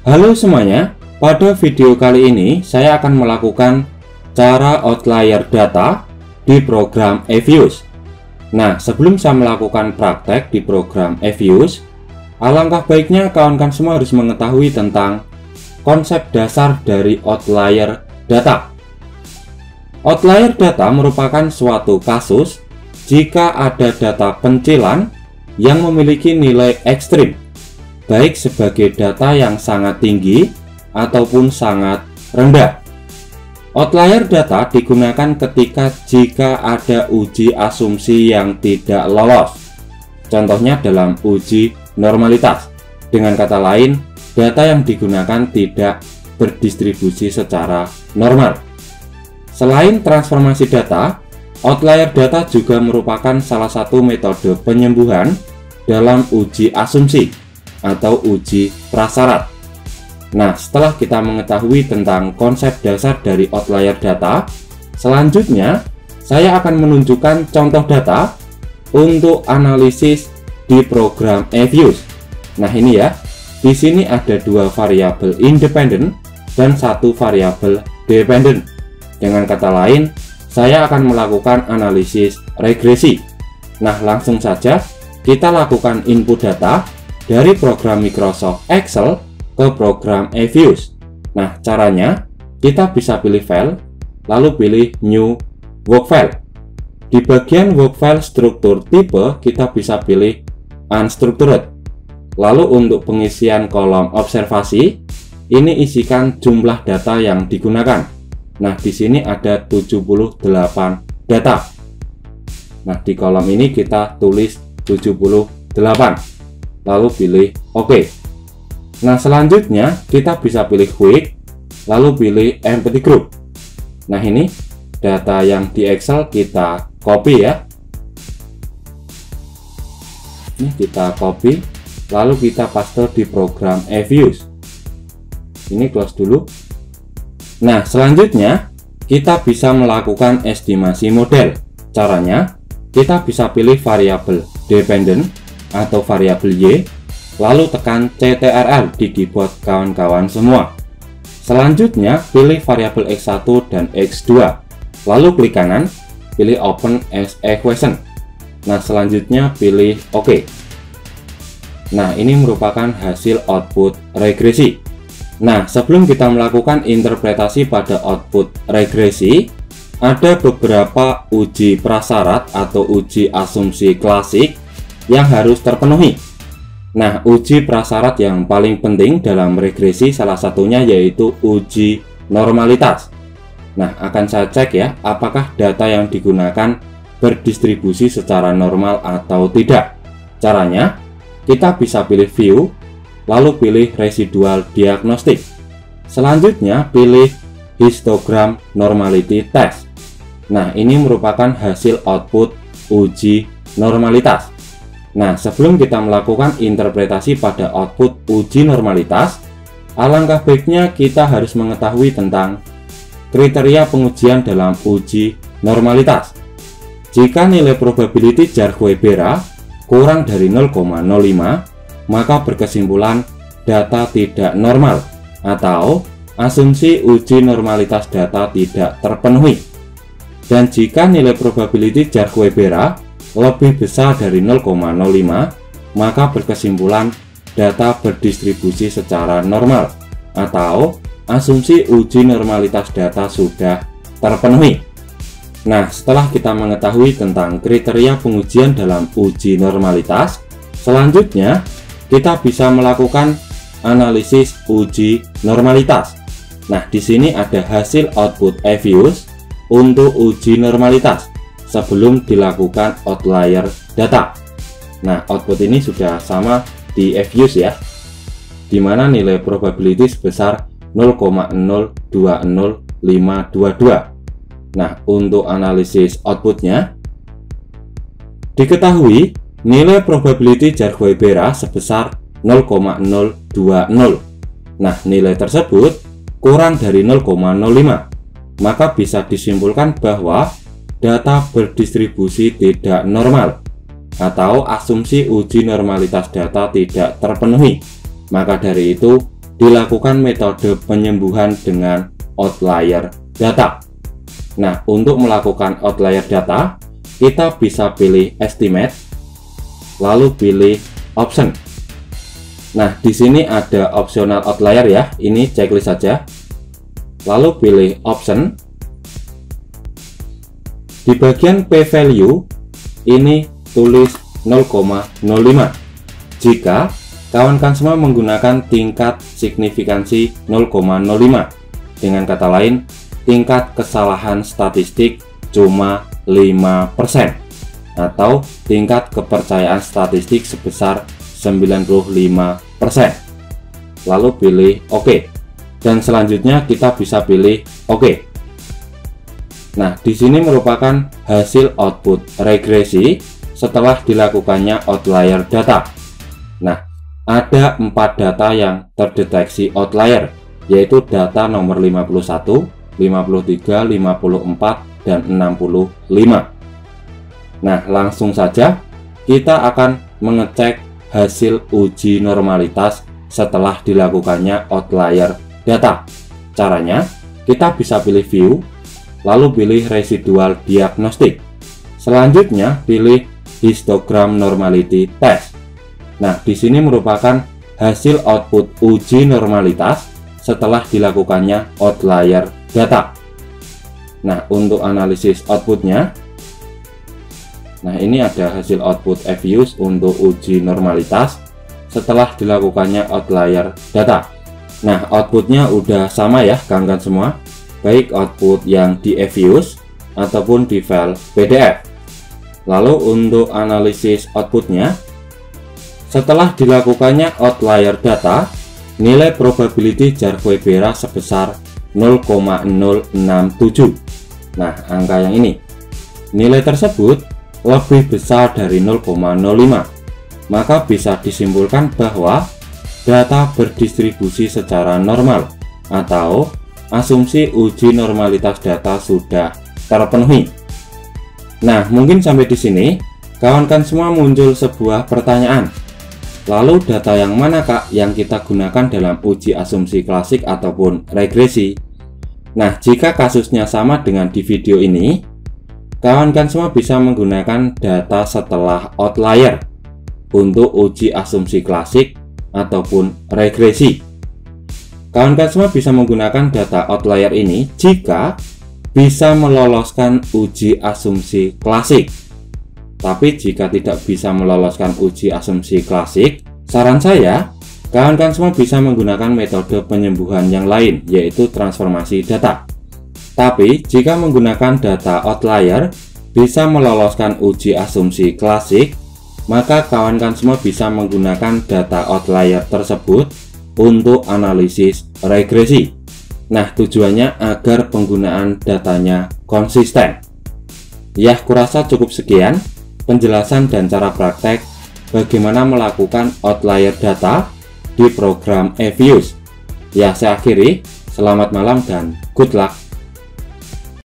Halo semuanya, pada video kali ini saya akan melakukan cara outlier data di program EViews. Nah, sebelum saya melakukan praktek di program EViews, alangkah baiknya kawan-kawan semua harus mengetahui tentang konsep dasar dari outlier data. Outlier data merupakan suatu kasus jika ada data pencilan yang memiliki nilai ekstrim, baik sebagai data yang sangat tinggi ataupun sangat rendah. Outlier data digunakan jika ada uji asumsi yang tidak lolos. Contohnya dalam uji normalitas. Dengan kata lain, data yang digunakan tidak berdistribusi secara normal. Selain transformasi data, outlier data juga merupakan salah satu metode penyembuhan dalam uji asumsi atau uji prasyarat. Nah, setelah kita mengetahui tentang konsep dasar dari outlier data, selanjutnya saya akan menunjukkan contoh data untuk analisis di program EViews. Nah, ini ya. Di sini ada dua variabel independen dan satu variabel dependen. Dengan kata lain, saya akan melakukan analisis regresi. Nah, langsung saja kita lakukan input data dari program Microsoft Excel ke program EViews. Nah, caranya kita bisa pilih file, lalu pilih new work file. Di bagian work file struktur tipe, kita bisa pilih unstructured. Lalu untuk pengisian kolom observasi, ini isikan jumlah data yang digunakan. Nah, di sini ada 78 data. Nah, di kolom ini kita tulis 78. Lalu pilih OK. Nah, selanjutnya kita bisa pilih quick, lalu pilih empty group. Nah, ini data yang di Excel kita copy ya. Ini kita copy, lalu kita paste di program EViews. Ini close dulu. Nah, selanjutnya kita bisa melakukan estimasi model. Caranya, kita bisa pilih variabel dependent atau variabel Y, lalu tekan CTRL di keyboard kawan-kawan semua. Selanjutnya pilih variabel X1 dan X2, lalu klik kanan, pilih Open as Equation. Nah, selanjutnya pilih OK. Nah, ini merupakan hasil output regresi. Nah, sebelum kita melakukan interpretasi pada output regresi, ada beberapa uji prasyarat atau uji asumsi klasik yang harus terpenuhi. Nah, uji prasyarat yang paling penting dalam regresi salah satunya yaitu uji normalitas. Nah, akan saya cek ya, apakah data yang digunakan berdistribusi secara normal atau tidak. Caranya, kita bisa pilih view, lalu pilih residual diagnostic. Selanjutnya, pilih histogram normality test. Nah, ini merupakan hasil output uji normalitas. Nah, sebelum kita melakukan interpretasi pada output uji normalitas, alangkah baiknya kita harus mengetahui tentang kriteria pengujian dalam uji normalitas. Jika nilai probability Jar-Coebera kurang dari 0,05, maka berkesimpulan data tidak normal atau asumsi uji normalitas data tidak terpenuhi. Dan jika nilai probability Jar-Coebera lebih besar dari 0,05, maka berkesimpulan data berdistribusi secara normal atau asumsi uji normalitas data sudah terpenuhi. Nah, setelah kita mengetahui tentang kriteria pengujian dalam uji normalitas, selanjutnya kita bisa melakukan analisis uji normalitas. Nah, di sini ada hasil output EViews untuk uji normalitas sebelum dilakukan outlier data. Nah, output ini sudah sama di EViews ya, dimana nilai probability sebesar 0,020522. Nah, untuk analisis outputnya, diketahui nilai probability Jar-Coebera sebesar 0,020. Nah, nilai tersebut kurang dari 0,05, maka bisa disimpulkan bahwa data berdistribusi tidak normal atau asumsi uji normalitas data tidak terpenuhi. Maka dari itu dilakukan metode penyembuhan dengan outlier data. Nah, untuk melakukan outlier data, kita bisa pilih estimate, lalu pilih option. Nah, di sini ada optional outlier ya, ini checklist saja. Lalu pilih option. Di bagian p-value, ini tulis 0,05. Jika kawan-kawan semua menggunakan tingkat signifikansi 0,05. Dengan kata lain, tingkat kesalahan statistik cuma 5% atau tingkat kepercayaan statistik sebesar 95%. Lalu pilih OK. Dan selanjutnya kita bisa pilih OK. Nah, di sini merupakan hasil output regresi setelah dilakukannya outlier data. Nah, ada 4 data yang terdeteksi outlier, yaitu data nomor 51, 53, 54, dan 65. Nah, langsung saja kita akan mengecek hasil uji normalitas setelah dilakukannya outlier data. Caranya, kita bisa pilih view, lalu pilih residual diagnostik. Selanjutnya, pilih histogram normality test. Nah, di sini merupakan hasil output uji normalitas setelah dilakukannya outlier data. Nah, untuk analisis outputnya, nah ini ada hasil output EViews untuk uji normalitas setelah dilakukannya outlier data. Nah, outputnya udah sama ya kawan-kawan semua, baik output yang di EViews ataupun di file PDF. Lalu untuk analisis outputnya, setelah dilakukannya outlier data, nilai probability Jarque-Bera sebesar 0,067. Nah, angka yang ini, nilai tersebut lebih besar dari 0,05, maka bisa disimpulkan bahwa data berdistribusi secara normal atau asumsi uji normalitas data sudah terpenuhi. Nah, mungkin sampai di sini kawan-kawan semua muncul sebuah pertanyaan. Lalu data yang mana Kak yang kita gunakan dalam uji asumsi klasik ataupun regresi? Nah, jika kasusnya sama dengan di video ini, kawan-kawan semua bisa menggunakan data setelah outlier untuk uji asumsi klasik ataupun regresi. Kawan-kawan semua bisa menggunakan data outlier ini jika bisa meloloskan uji asumsi klasik. Tapi jika tidak bisa meloloskan uji asumsi klasik, saran saya, kawan-kawan semua bisa menggunakan metode penyembuhan yang lain, yaitu transformasi data. Tapi jika menggunakan data outlier bisa meloloskan uji asumsi klasik, maka kawan-kawan semua bisa menggunakan data outlier tersebut untuk analisis regresi. Nah, tujuannya agar penggunaan datanya konsisten. Ya, kurasa cukup sekian penjelasan dan cara praktek bagaimana melakukan outlier data di program EViews. Ya, saya akhiri. Selamat malam dan good luck.